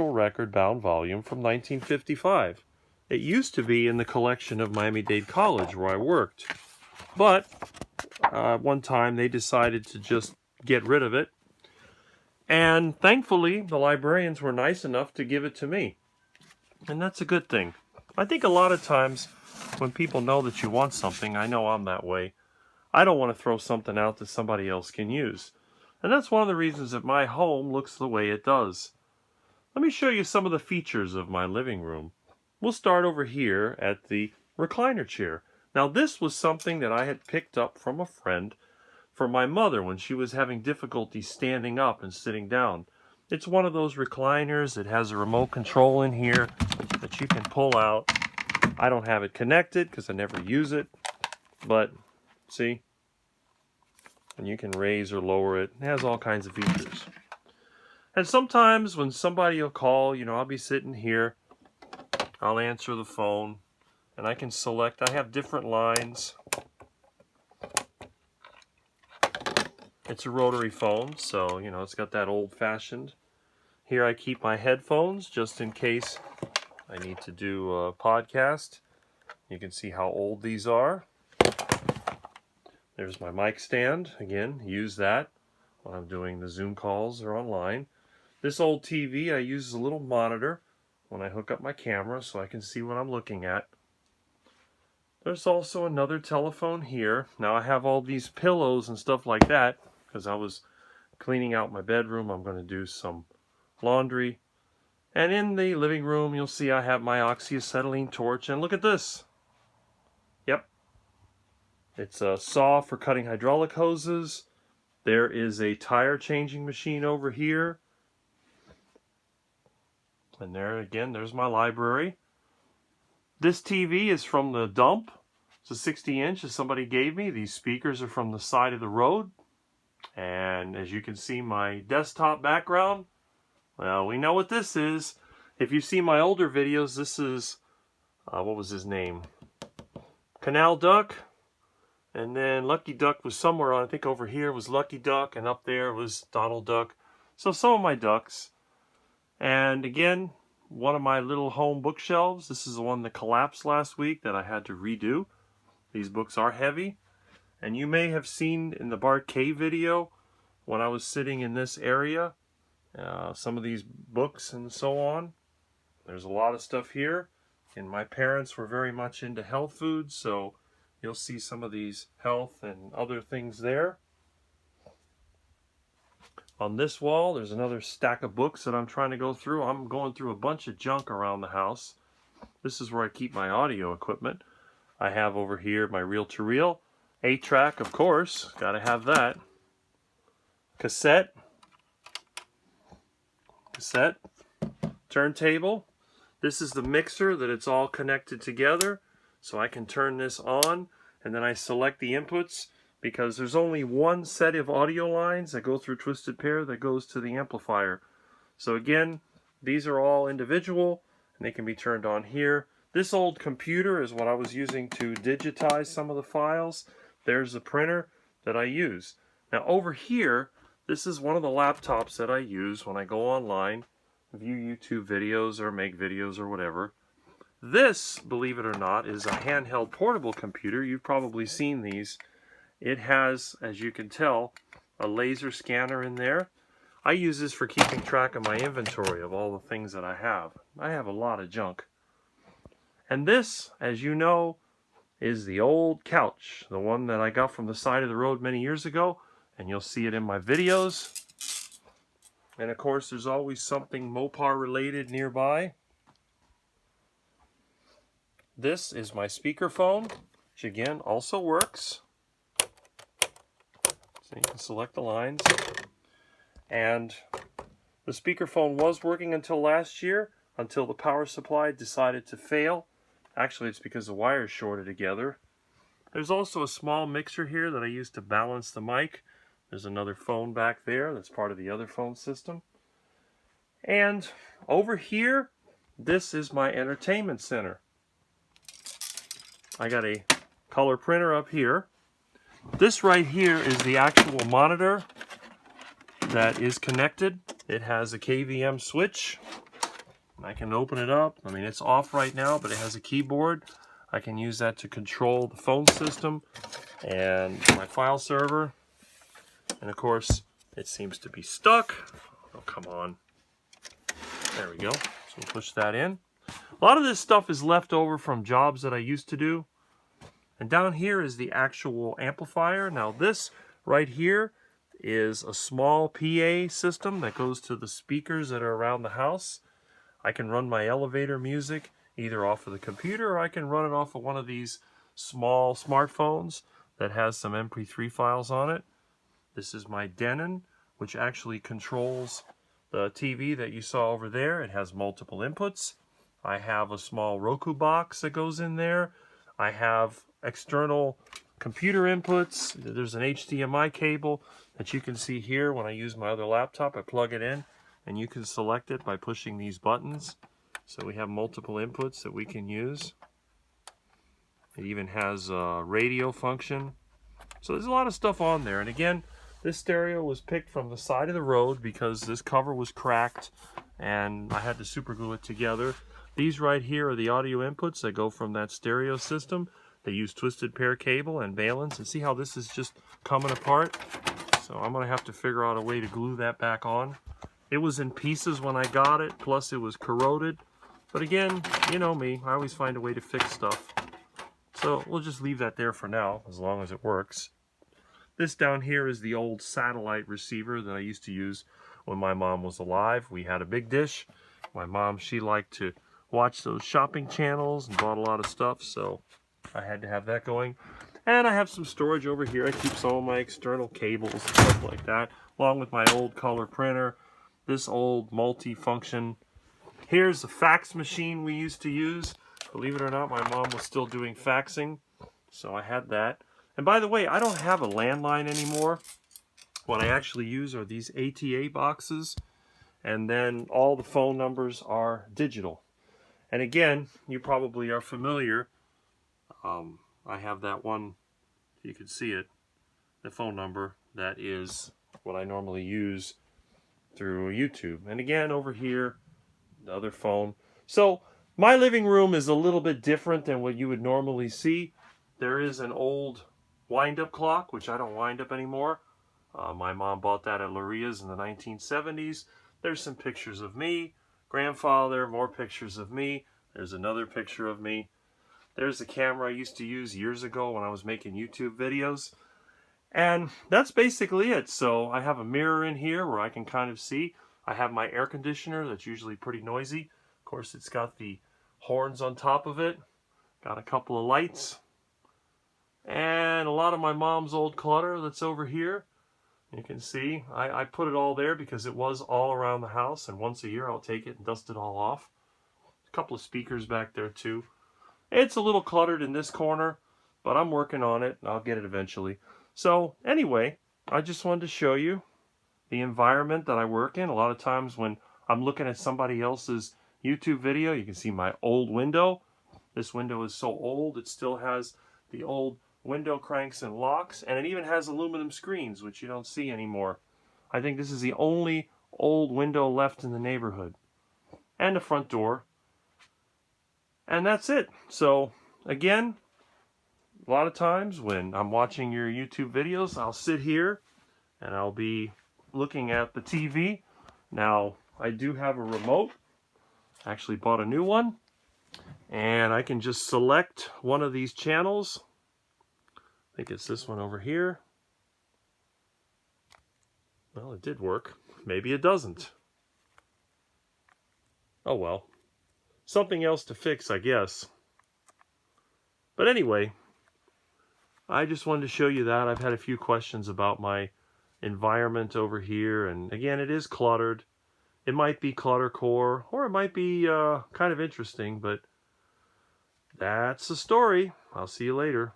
record bound volume from 1955. It used to be in the collection of Miami-Dade College where I worked, but one time they decided to just get rid of it, and thankfully the librarians were nice enough to give it to me, and that's a good thing. I think a lot of times when people know that you want something, I know I'm that way, I don't want to throw something out that somebody else can use, and that's one of the reasons that my home looks the way it does. Let me show you some of the features of my living room. We'll start over here at the recliner chair. Now this was something that I had picked up from a friend for my mother when she was having difficulty standing up and sitting down. It's one of those recliners. It has a remote control in here that you can pull out. I don't have it connected because I never use it, but see, and you can raise or lower it. It has all kinds of features. And sometimes when somebody will call, I'll be sitting here, I'll answer the phone, and I can select, I have different lines. It's a rotary phone, so, it's got that old-fashioned. Here I keep my headphones, just in case I need to do a podcast. You can see how old these are. There's my mic stand. Again, use that when I'm doing the Zoom calls or online. This old TV I use as a little monitor when I hook up my camera so I can see what I'm looking at. There's also another telephone here. Now I have all these pillows and stuff like that because I was cleaning out my bedroom. I'm going to do some laundry. And in the living room, you'll see I have my oxyacetylene torch. And look at this. Yep. It's a saw for cutting hydraulic hoses. There is a tire changing machine over here. And there again, there's my library. This TV is from the dump. It's a 60-inch that somebody gave me. These speakers are from the side of the road. And as you can see, my desktop background, well, we know what this is. If you see my older videos, this is, what was his name? Canal Duck. And then Lucky Duck was somewhere on, I think over here was Lucky Duck, and up there was Donald Duck. So some of my ducks. And again, one of my little home bookshelves. This is the one that collapsed last week that I had to redo. These books are heavy. And you may have seen in the Bart Cave video when I was sitting in this area, some of these books and so on. There's a lot of stuff here. And my parents were very much into health food, so you'll see some of these health and other things there. On this wall, there's another stack of books that I'm trying to go through. I'm going through a bunch of junk around the house. This is where I keep my audio equipment. I have over here my reel-to-reel. 8-track, of course. Gotta have that. Cassette. Turntable. This is the mixer that it's all connected together. So I can turn this on, and then I select the inputs, because there's only one set of audio lines that go through Twisted Pair that goes to the amplifier. So again, these are all individual, and they can be turned on here. This old computer is what I was using to digitize some of the files. There's the printer that I use. Now over here, this is one of the laptops that I use when I go online, view YouTube videos or make videos or whatever. This, believe it or not, is a handheld portable computer. You've probably seen these. It has, as you can tell, a laser scanner in there. I use this for keeping track of my inventory of all the things that I have. I have a lot of junk. And this, as you know, is the old couch, the one that I got from the side of the road many years ago, and you'll see it in my videos. And of course, there's always something Mopar related nearby. This is my speakerphone, which again also works. So you can select the lines. And the speakerphone was working until last year, until the power supply decided to fail. Actually, it's because the wires shorted together. There's also a small mixer here that I use to balance the mic. There's another phone back there that's part of the other phone system. And over here, this is my entertainment center. I got a color printer up here. This right here is the actual monitor that is connected. It has a KVM switch. I can open it up. I mean, it's off right now, but it has a keyboard. I can use that to control the phone system and my file server. And of course, it seems to be stuck. Oh, come on. There we go. So we'll push that in. A lot of this stuff is left over from jobs that I used to do. And down here is the actual amplifier. Now this right here is a small PA system that goes to the speakers that are around the house. I can run my elevator music either off of the computer, or I can run it off of one of these small smartphones that has some MP3 files on it. This is my Denon, which actually controls the TV that you saw over there. It has multiple inputs. I have a small Roku box that goes in there. I have external computer inputs. There's an HDMI cable that you can see here. When I use my other laptop, I plug it in, and you can select it by pushing these buttons. So we have multiple inputs that we can use. It even has a radio function. So there's a lot of stuff on there. And again, this stereo was picked from the side of the road because this cover was cracked and I had to super glue it together. These right here are the audio inputs that go from that stereo system. They use twisted pair cable and valence, and see how this is just coming apart? So I'm going to have to figure out a way to glue that back on. It was in pieces when I got it, plus it was corroded. But again, you know me, I always find a way to fix stuff. So we'll just leave that there for now, as long as it works. This down here is the old satellite receiver that I used to use when my mom was alive. We had a big dish. My mom, she liked to watch those shopping channels and bought a lot of stuff, so I had to have that going. And I have some storage over here. I keep some of my external cables and stuff like that, along with my old color printer, this old multi-function. Here's the fax machine we used to use. Believe it or not, my mom was still doing faxing, so I had that. And by the way, I don't have a landline anymore. What I actually use are these ATA boxes, and then all the phone numbers are digital. And again, you probably are familiar. I have that one, if you can see it, the phone number, that is what I normally use through YouTube. And again, over here, the other phone. So my living room is a little bit different than what you would normally see. There is an old wind-up clock, which I don't wind up anymore. My mom bought that at Luria's in the 1970s. There's some pictures of me, grandfather, more pictures of me. There's another picture of me. There's the camera I used to use years ago when I was making YouTube videos. And that's basically it. So I have a mirror in here where I can kind of see. I have my air conditioner that's usually pretty noisy. Of course, it's got the horns on top of it. Got a couple of lights. And a lot of my mom's old clutter that's over here. You can see I put it all there because it was all around the house, and once a year I'll take it and dust it all off. A couple of speakers back there too. It's a little cluttered in this corner, but I'm working on it and I'll get it eventually. So anyway, I just wanted to show you the environment that I work in. A lot of times when I'm looking at somebody else's YouTube video, you can see my old window. This window is so old, it still has the old window cranks and locks, and it even has aluminum screens, which you don't see anymore. I think this is the only old window left in the neighborhood. And the front door. And that's it. So, again, a lot of times when I'm watching your YouTube videos, I'll sit here and I'll be looking at the TV. Now, I do have a remote. I actually bought a new one. And I can just select one of these channels. I think it's this one over here. Well, it did work. Maybe it doesn't. Oh well. Something else to fix, I guess. But anyway, I just wanted to show you that. I've had a few questions about my environment over here. And again, it is cluttered. It might be Cluttercore, or it might be kind of interesting, but that's the story. I'll see you later.